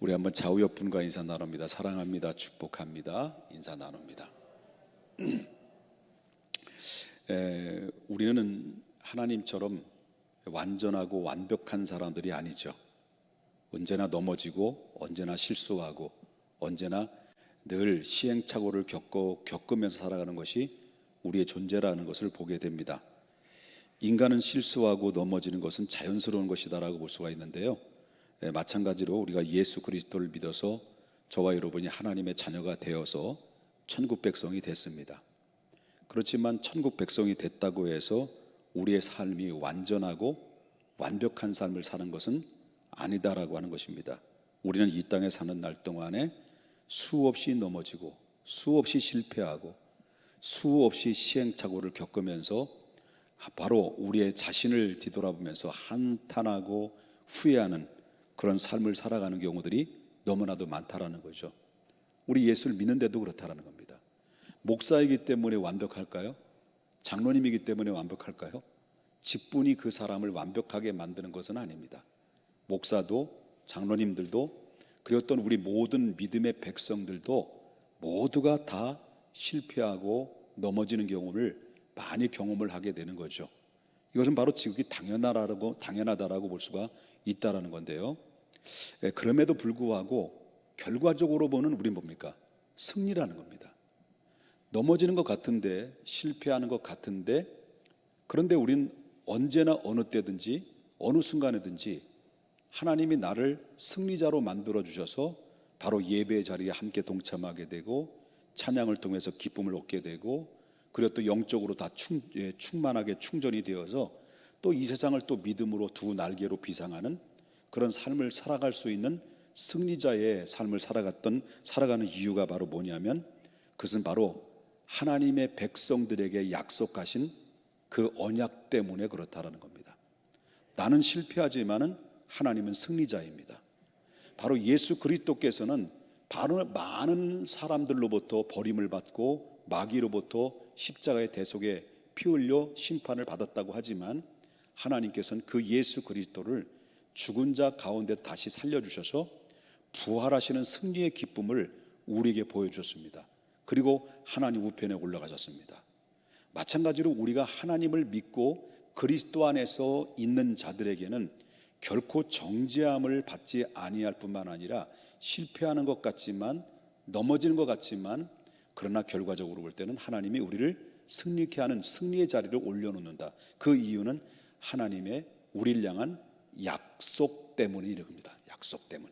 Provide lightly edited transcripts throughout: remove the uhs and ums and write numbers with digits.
우리 한번 좌우 옆 분과 인사 나눕니다. 사랑합니다. 축복합니다. 인사 나눕니다. 우리는 하나님처럼 완전하고 완벽한 사람들이 아니죠. 언제나 넘어지고 언제나 실수하고 언제나 늘 시행착오를 겪으면서 살아가는 것이 우리의 존재라는 것을 보게 됩니다. 인간은 실수하고 넘어지는 것은 자연스러운 것이다라고 볼 수가 있는데요, 마찬가지로 우리가 예수 그리스도를 믿어서 저와 여러분이 하나님의 자녀가 되어서 천국 백성이 됐습니다. 그렇지만 천국 백성이 됐다고 해서 우리의 삶이 완전하고 완벽한 삶을 사는 것은 아니다라고 하는 것입니다. 우리는 이 땅에 사는 날 동안에 수없이 넘어지고 수없이 실패하고 수없이 시행착오를 겪으면서 바로 우리의 자신을 뒤돌아보면서 한탄하고 후회하는 그런 삶을 살아가는 경우들이 너무나도 많다라는 거죠. 우리 예수를 믿는데도 그렇다라는 겁니다. 목사이기 때문에 완벽할까요? 장로님이기 때문에 완벽할까요? 직분이 그 사람을 완벽하게 만드는 것은 아닙니다. 목사도 장로님들도 그리고 또 우리 모든 믿음의 백성들도 모두가 다 실패하고 넘어지는 경우를 많이 경험을 하게 되는 거죠. 이것은 바로 지극히 당연하다라고 볼 수가 있다라는 건데요, 그럼에도 불구하고 결과적으로 보는 우리는 뭡니까? 승리라는 겁니다. 넘어지는 것 같은데, 실패하는 것 같은데, 그런데 우린 언제나 어느 때든지 어느 순간에든지 하나님이 나를 승리자로 만들어 주셔서 바로 예배의 자리에 함께 동참하게 되고 찬양을 통해서 기쁨을 얻게 되고 그리고 또 영적으로 다 충만하게 충전이 되어서 또 이 세상을 또 믿음으로 두 날개로 비상하는 그런 삶을 살아갈 수 있는 승리자의 삶을 살아가는 이유가 바로 뭐냐면, 그것은 바로 하나님의 백성들에게 약속하신 그 언약 때문에 그렇다라는 겁니다. 나는 실패하지만은 하나님은 승리자입니다. 바로 예수 그리스도께서는 바로 많은 사람들로부터 버림을 받고 마귀로부터 십자가의 대속에 피 흘려 심판을 받았다고 하지만 하나님께서는 그 예수 그리스도를 죽은 자 가운데 다시 살려주셔서 부활하시는 승리의 기쁨을 우리에게 보여주셨습니다. 그리고 하나님 우편에 올라가셨습니다. 마찬가지로 우리가 하나님을 믿고 그리스도 안에서 있는 자들에게는 결코 정죄함을 받지 아니할 뿐만 아니라 실패하는 것 같지만 넘어지는 것 같지만 그러나 결과적으로 볼 때는 하나님이 우리를 승리케 하는 승리의 자리를 올려놓는다. 그 이유는 하나님의 우리를 향한 약속 때문이 이릅니다. 약속 때문.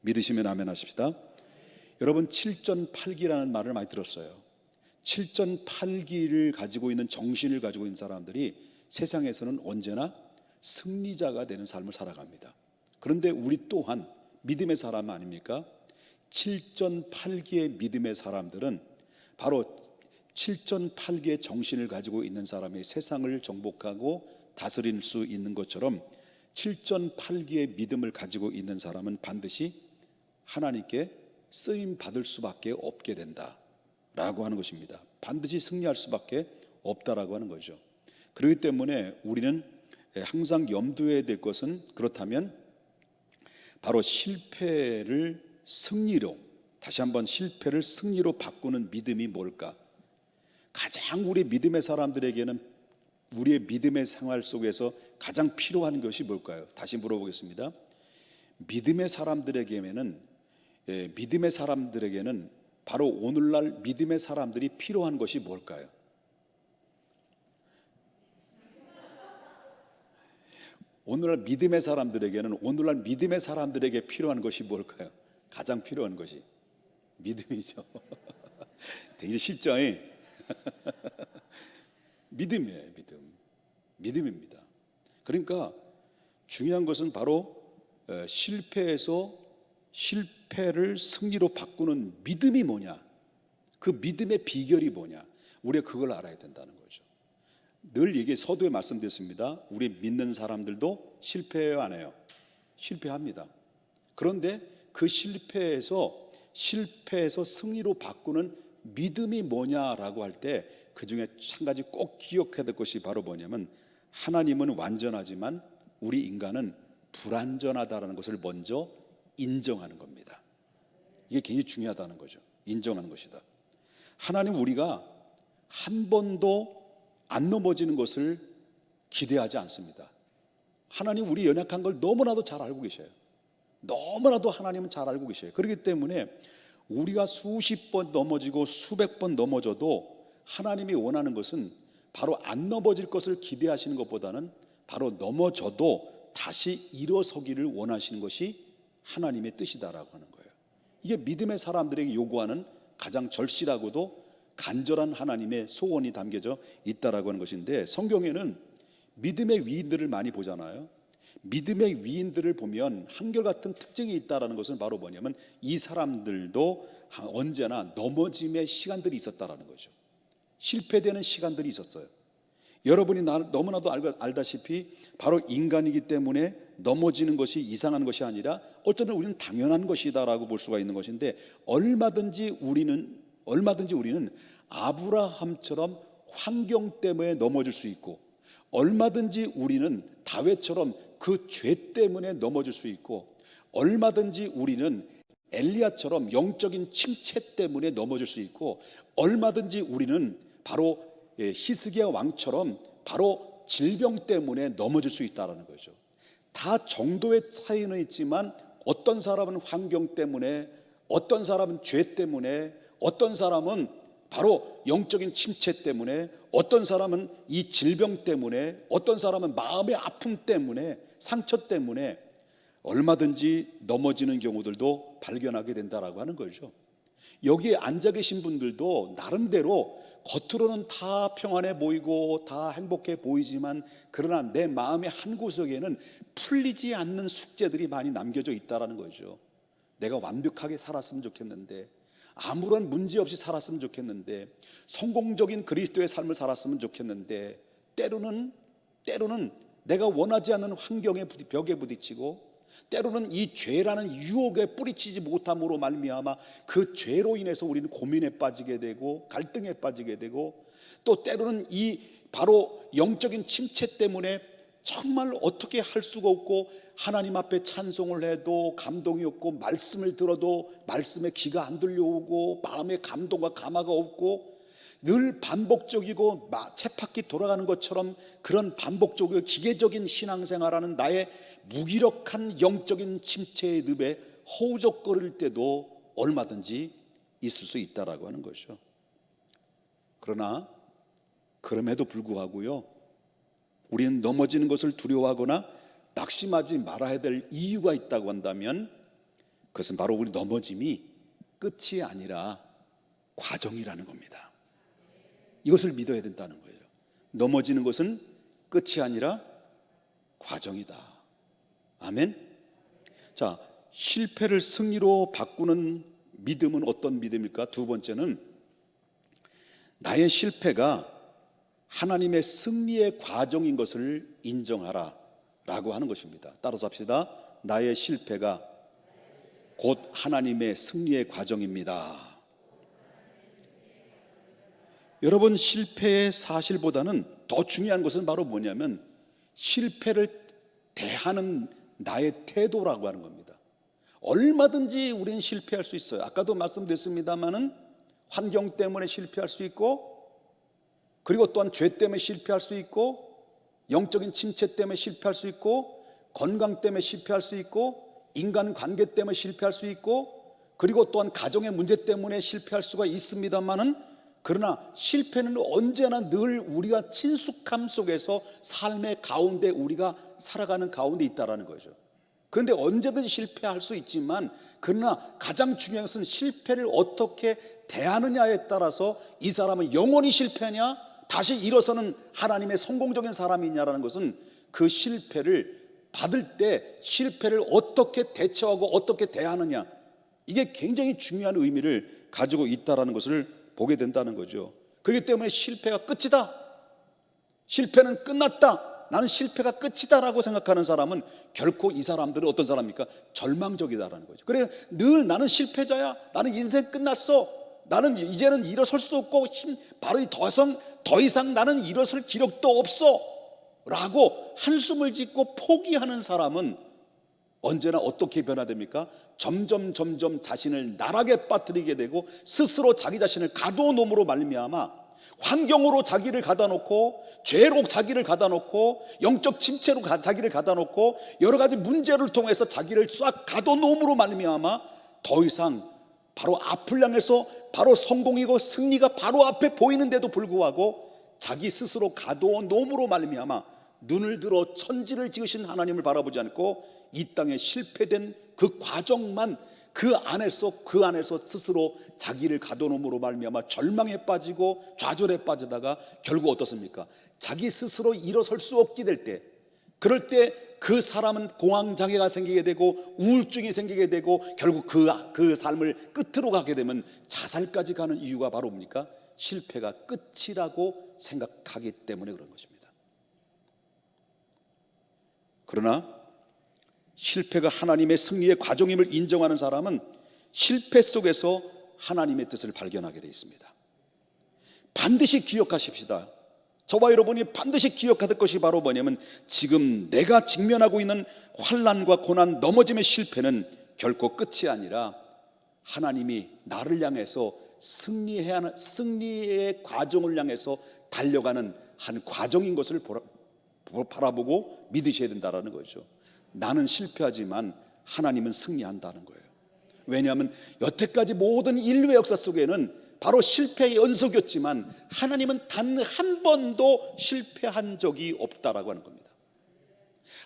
믿으시면 아멘 하십시다. 여러분, 7전팔기라는 말을 많이 들었어요. 7전팔기를 가지고 있는 정신을 가지고 있는 사람들이 세상에서는 언제나 승리자가 되는 삶을 살아갑니다. 그런데 우리 또한 믿음의 사람 아닙니까? 7전팔기의 믿음의 사람들은 바로 7전팔기의 정신을 가지고 있는 사람이 세상을 정복하고 다스릴 수 있는 것처럼 7전팔기의 믿음을 가지고 있는 사람은 반드시 하나님께 쓰임 받을 수밖에 없게 된다라고 하는 것입니다. 반드시 승리할 수밖에 없다라고 하는 거죠. 그렇기 때문에 우리는 항상 염두에 될 것은, 그렇다면 바로 실패를 승리로, 다시 한번 실패를 승리로 바꾸는 믿음이 뭘까? 가장 우리 믿음의 사람들에게는 우리의 믿음의 생활 속에서 가장 필요한 것이 뭘까요? 다시 물어보겠습니다. 믿음의 사람들에게는 바로 오늘날 믿음의 사람들이 필요한 것이 뭘까요? 오늘날 믿음의 사람들에게 필요한 것이 뭘까요? 가장 필요한 것이 믿음이죠. 되게 쉽죠? 믿음이에요. 믿음입니다. 그러니까 중요한 것은 바로 실패를 승리로 바꾸는 믿음이 뭐냐, 그 믿음의 비결이 뭐냐, 우리가 그걸 알아야 된다는 거죠. 늘 이게 서두에 말씀드렸습니다. 우리 믿는 사람들도 실패해요, 안 해요? 실패합니다. 그런데 그 실패에서 승리로 바꾸는 믿음이 뭐냐라고 할 때 그 중에 한 가지 꼭 기억해야 될 것이 바로 뭐냐면, 하나님은 완전하지만 우리 인간은 불완전하다라는 것을 먼저 인정하는 겁니다. 이게 굉장히 중요하다는 거죠. 인정하는 것이다. 하나님 우리가 한 번도 안 넘어지는 것을 기대하지 않습니다. 하나님 우리 연약한 걸 너무나도 잘 알고 계셔요. 너무나도 하나님은 잘 알고 계셔요. 그렇기 때문에 우리가 수십 번 넘어지고 수백 번 넘어져도 하나님이 원하는 것은 바로 안 넘어질 것을 기대하시는 것보다는 바로 넘어져도 다시 일어서기를 원하시는 것이 하나님의 뜻이다라고 하는 거예요. 이게 믿음의 사람들에게 요구하는 가장 절실하고도 간절한 하나님의 소원이 담겨져 있다라고 하는 것인데, 성경에는 믿음의 위인들을 많이 보잖아요. 믿음의 위인들을 보면 한결같은 특징이 있다라는 것은 바로 뭐냐면 이 사람들도 언제나 넘어짐의 시간들이 있었다라는 거죠. 실패되는 시간들이 있었어요. 여러분이 너무나도 알다시피 바로 인간이기 때문에 넘어지는 것이 이상한 것이 아니라 어쩌면 우리는 당연한 것이다라고 볼 수가 있는 것인데, 얼마든지 우리는 아브라함처럼 환경 때문에 넘어질 수 있고, 얼마든지 우리는 다윗처럼 그 죄 때문에 넘어질 수 있고, 얼마든지 우리는 엘리야처럼 영적인 침체 때문에 넘어질 수 있고, 얼마든지 우리는 바로 히스기야 왕처럼 바로 질병 때문에 넘어질 수 있다는 거죠. 다 정도의 차이는 있지만 어떤 사람은 환경 때문에, 어떤 사람은 죄 때문에, 어떤 사람은 바로 영적인 침체 때문에, 어떤 사람은 이 질병 때문에, 어떤 사람은 마음의 아픔 때문에, 상처 때문에 얼마든지 넘어지는 경우들도 발견하게 된다라고 하는 거죠. 여기에 앉아 계신 분들도 나름대로 겉으로는 다 평안해 보이고 다 행복해 보이지만, 그러나 내 마음의 한 구석에는 풀리지 않는 숙제들이 많이 남겨져 있다라는 거죠. 내가 완벽하게 살았으면 좋겠는데, 아무런 문제 없이 살았으면 좋겠는데, 성공적인 그리스도의 삶을 살았으면 좋겠는데, 때로는 내가 원하지 않는 환경의 벽에 부딪히고, 때로는 이 죄라는 유혹에 뿌리치지 못함으로 말미암아 그 죄로 인해서 우리는 고민에 빠지게 되고 갈등에 빠지게 되고, 또 때로는 이 바로 영적인 침체 때문에 정말 어떻게 할 수가 없고, 하나님 앞에 찬송을 해도 감동이 없고, 말씀을 들어도 말씀에 귀가 안 들려오고, 마음에 감동과 감화가 없고, 늘 반복적이고 쳇바퀴 돌아가는 것처럼 그런 반복적이고 기계적인 신앙생활하는 나의 무기력한 영적인 침체의 늪에 허우적거릴 때도 얼마든지 있을 수 있다라고 하는 것이죠. 그러나 그럼에도 불구하고요, 우리는 넘어지는 것을 두려워하거나 낙심하지 말아야 될 이유가 있다고 한다면, 그것은 바로 우리 넘어짐이 끝이 아니라 과정이라는 겁니다. 이것을 믿어야 된다는 거예요. 넘어지는 것은 끝이 아니라 과정이다. 아멘. 자, 실패를 승리로 바꾸는 믿음은 어떤 믿음일까? 두 번째는 나의 실패가 하나님의 승리의 과정인 것을 인정하라 라고 하는 것입니다. 따라서 합시다. 나의 실패가 곧 하나님의 승리의 과정입니다. 여러분, 실패의 사실보다는 더 중요한 것은 바로 뭐냐면 실패를 대하는 나의 태도라고 하는 겁니다. 얼마든지 우리는 실패할 수 있어요. 아까도 말씀드렸습니다마는 환경 때문에 실패할 수 있고, 그리고 또한 죄 때문에 실패할 수 있고, 영적인 침체 때문에 실패할 수 있고, 건강 때문에 실패할 수 있고, 인간관계 때문에 실패할 수 있고, 그리고 또한 가정의 문제 때문에 실패할 수가 있습니다마는, 그러나 실패는 언제나 늘 우리가 친숙함 속에서 삶의 가운데 우리가 살아가는 가운데 있다라는 거죠. 그런데 언제든지 실패할 수 있지만, 그러나 가장 중요한 것은 실패를 어떻게 대하느냐에 따라서 이 사람은 영원히 실패하냐, 다시 일어서는 하나님의 성공적인 사람이냐라는 것은 그 실패를 받을 때 실패를 어떻게 대처하고 어떻게 대하느냐, 이게 굉장히 중요한 의미를 가지고 있다는 것을 보게 된다는 거죠. 그렇기 때문에 실패가 끝이다, 실패는 끝났다, 나는 실패가 끝이다라고 생각하는 사람은 결코 이 사람들은 어떤 사람입니까? 절망적이다라는 거죠. 그래, 늘 나는 실패자야, 나는 인생 끝났어, 나는 이제는 일어설 수 없고 바로 더 이상 나는 일어설 기력도 없어 라고 한숨을 짓고 포기하는 사람은 언제나 어떻게 변화됩니까? 점점 자신을 나락에 빠뜨리게 되고 스스로 자기 자신을 가둬놓음으로 말미암아 환경으로 자기를 가다놓고 죄로 자기를 가다놓고 영적 침체로 자기를 가다놓고 여러 가지 문제를 통해서 자기를 싹 가둬놓음으로 말미암아 더 이상 바로 앞을 향해서 바로 성공이고 승리가 바로 앞에 보이는데도 불구하고 자기 스스로 가둬놓음으로 말미암아 눈을 들어 천지를 지으신 하나님을 바라보지 않고 이 땅에 실패된 그 과정만 그 안에서 스스로 자기를 가둬놓음으로 말미암아 절망에 빠지고 좌절에 빠지다가 결국 어떻습니까? 자기 스스로 일어설 수 없게 될 때, 그럴 때 그 사람은 공황장애가 생기게 되고 우울증이 생기게 되고 결국 그 삶을 끝으로 가게 되면 자살까지 가는 이유가 바로 뭡니까? 실패가 끝이라고 생각하기 때문에 그런 것입니다. 그러나 실패가 하나님의 승리의 과정임을 인정하는 사람은 실패 속에서 하나님의 뜻을 발견하게 되어 있습니다. 반드시 기억하십시다. 저와 여러분이 반드시 기억해야 될 것이 바로 뭐냐면 지금 내가 직면하고 있는 환난과 고난, 넘어짐의 실패는 결코 끝이 아니라 하나님이 나를 향해서 승리의 과정을 향해서 달려가는 한 과정인 것을 바라보고 믿으셔야 된다는 거죠. 나는 실패하지만 하나님은 승리한다는 거예요. 왜냐하면 여태까지 모든 인류의 역사 속에는 바로 실패의 연속이었지만 하나님은 단 한 번도 실패한 적이 없다라고 하는 겁니다.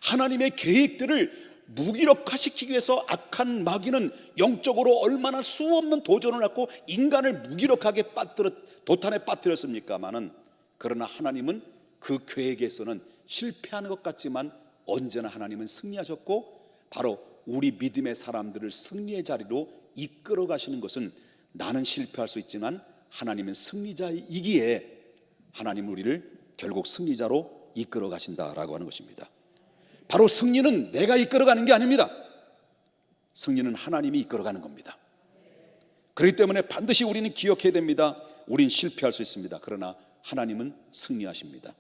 하나님의 계획들을 무기력화시키기 위해서 악한 마귀는 영적으로 얼마나 수없는 도전을 했고 인간을 무기력하게 도탄에 빠뜨렸습니까마는, 그러나 하나님은 그 계획에서는 실패하는 것 같지만 언제나 하나님은 승리하셨고 바로 우리 믿음의 사람들을 승리의 자리로 이끌어 가시는 것은 나는 실패할 수 있지만 하나님은 승리자이기에 하나님은 우리를 결국 승리자로 이끌어 가신다라고 하는 것입니다. 바로 승리는 내가 이끌어 가는 게 아닙니다. 승리는 하나님이 이끌어 가는 겁니다. 그렇기 때문에 반드시 우리는 기억해야 됩니다. 우린 실패할 수 있습니다. 그러나 하나님은 승리하십니다.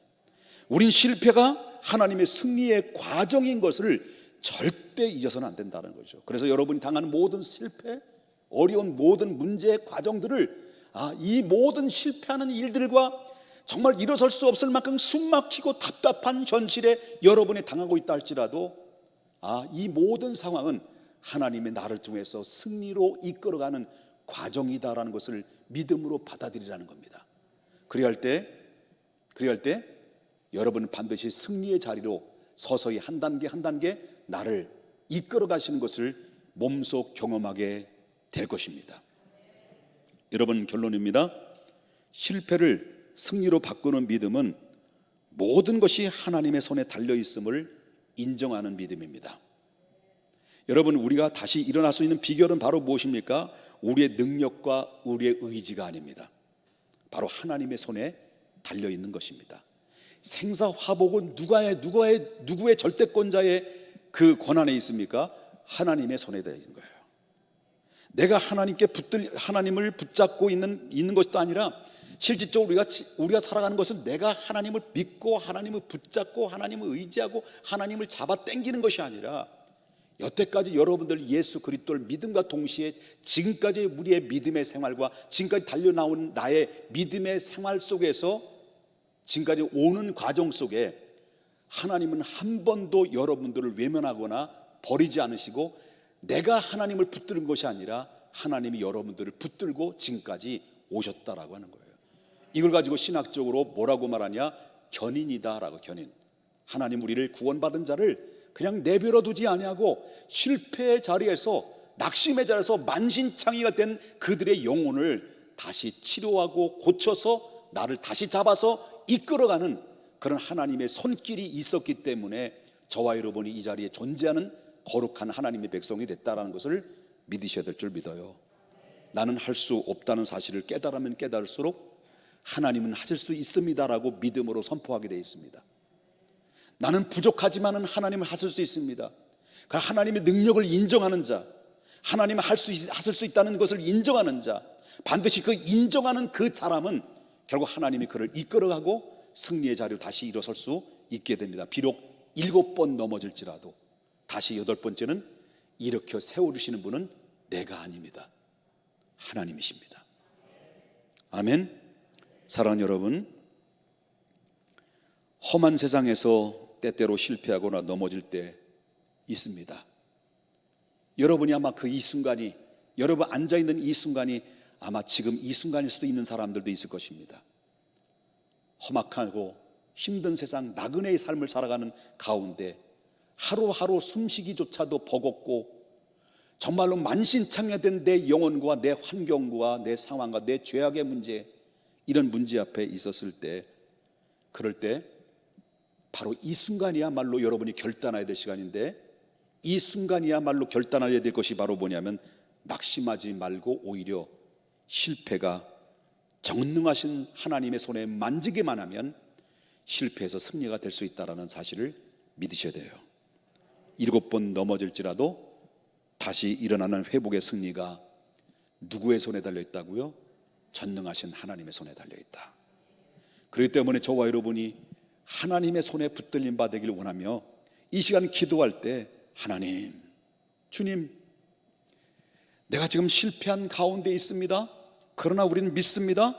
우린 실패가 하나님의 승리의 과정인 것을 절대 잊어서는 안 된다는 거죠. 그래서 여러분이 당하는 모든 실패, 어려운 모든 문제의 과정들을 이 모든 실패하는 일들과 정말 일어설 수 없을 만큼 숨막히고 답답한 현실에 여러분이 당하고 있다 할지라도 이 모든 상황은 하나님의 나를 통해서 승리로 이끌어가는 과정이다라는 것을 믿음으로 받아들이라는 겁니다. 그리할 때 여러분은 반드시 승리의 자리로 서서히 한 단계 한 단계 나를 이끌어 가시는 것을 몸소 경험하게 될 것입니다. 여러분, 결론입니다. 실패를 승리로 바꾸는 믿음은 모든 것이 하나님의 손에 달려 있음을 인정하는 믿음입니다. 여러분, 우리가 다시 일어날 수 있는 비결은 바로 무엇입니까? 우리의 능력과 우리의 의지가 아닙니다. 바로 하나님의 손에 달려 있는 것입니다. 생사화복은 누구의 절대권자의 그 권한에 있습니까? 하나님의 손에 달려 있는 거예요. 내가 하나님을 붙잡고 있는 것도 아니라 실질적으로 우리가 살아가는 것은 내가 하나님을 믿고 하나님을 붙잡고 하나님을 의지하고 하나님을 잡아 당기는 것이 아니라 여태까지 여러분들 예수 그리스도를 믿음과 동시에 지금까지 우리의 믿음의 생활과 지금까지 달려나온 나의 믿음의 생활 속에서 지금까지 오는 과정 속에 하나님은 한 번도 여러분들을 외면하거나 버리지 않으시고 내가 하나님을 붙드는 것이 아니라 하나님이 여러분들을 붙들고 지금까지 오셨다라고 하는 거예요. 이걸 가지고 신학적으로 뭐라고 말하냐? 견인이다라고. 견인. 하나님 우리를 구원받은 자를 그냥 내버려 두지 아니하고 실패의 자리에서, 낙심의 자리에서 만신창이가 된 그들의 영혼을 다시 치료하고 고쳐서 나를 다시 잡아서 이끌어가는 그런 하나님의 손길이 있었기 때문에 저와 여러분이 이 자리에 존재하는 거룩한 하나님의 백성이 됐다라는 것을 믿으셔야 될 줄 믿어요. 나는 할 수 없다는 사실을 깨달으면 깨달을수록 하나님은 하실 수 있습니다라고 믿음으로 선포하게 되어 있습니다. 나는 부족하지만은 하나님은 하실 수 있습니다. 그 하나님의 능력을 인정하는 자, 하나님은 하실 수 있다는 것을 인정하는 자, 반드시 그 인정하는 그 사람은 결국 하나님이 그를 이끌어가고 승리의 자리로 다시 일어설 수 있게 됩니다. 비록 7번 넘어질지라도 다시 여덟 번째는 일으켜 세우시는 분은 내가 아닙니다. 하나님이십니다. 아멘. 사랑하는 여러분, 험한 세상에서 때때로 실패하거나 넘어질 때 있습니다. 여러분이 아마 이 순간이, 여러분 앉아있는 이 순간이 아마 지금 이 순간일 수도 있는 사람들도 있을 것입니다. 험악하고 힘든 세상, 나그네의 삶을 살아가는 가운데 하루하루 숨쉬기조차도 버겁고 정말로 만신창이된 내 영혼과 내 환경과 내 상황과 내 죄악의 문제, 이런 문제 앞에 있었을 때, 그럴 때 바로 이 순간이야말로 여러분이 결단해야 될 시간인데, 이 순간이야말로 결단해야 될 것이 바로 뭐냐면 낙심하지 말고 오히려 실패가 전능하신 하나님의 손에 만지기만 하면 실패해서 승리가 될 수 있다는 사실을 믿으셔야 돼요. 7번 넘어질지라도 다시 일어나는 회복의 승리가 누구의 손에 달려있다고요? 전능하신 하나님의 손에 달려있다. 그렇기 때문에 저와 여러분이 하나님의 손에 붙들림 받기를 원하며 이 시간 기도할 때, 하나님, 주님, 내가 지금 실패한 가운데 있습니다. 그러나 우리는 믿습니다.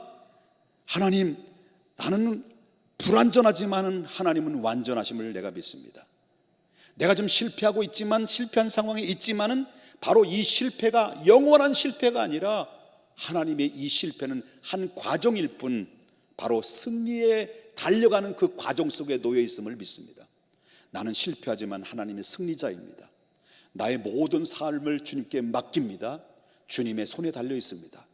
하나님, 나는 불완전하지만 하나님은 완전하심을 내가 믿습니다. 내가 지금 실패하고 있지만, 실패한 상황에 있지만은 바로 이 실패가 영원한 실패가 아니라 하나님의 이 실패는 한 과정일 뿐 바로 승리에 달려가는 그 과정 속에 놓여 있음을 믿습니다. 나는 실패하지만 하나님의 승리자입니다. 나의 모든 삶을 주님께 맡깁니다. 주님의 손에 달려 있습니다.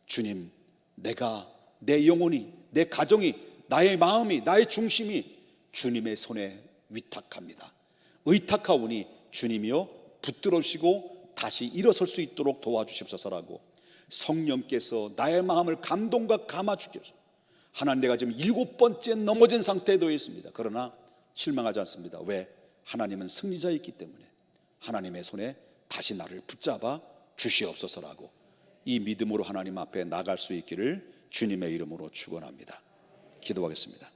주님, 내가, 내 영혼이, 내 가정이, 나의 마음이, 나의 중심이 주님의 손에 위탁합니다. 의탁하오니 주님이여 붙들어주시고 다시 일어설 수 있도록 도와주십소서라고 성령께서 나의 마음을 감동과 감아주셔서, 하나님, 내가 지금 7번째 넘어진 상태에 놓여 있습니다. 그러나 실망하지 않습니다. 왜? 하나님은 승리자였기 때문에 하나님의 손에 다시 나를 붙잡아 주시옵소서라고 이 믿음으로 하나님 앞에 나갈 수 있기를 주님의 이름으로 축원합니다. 기도하겠습니다.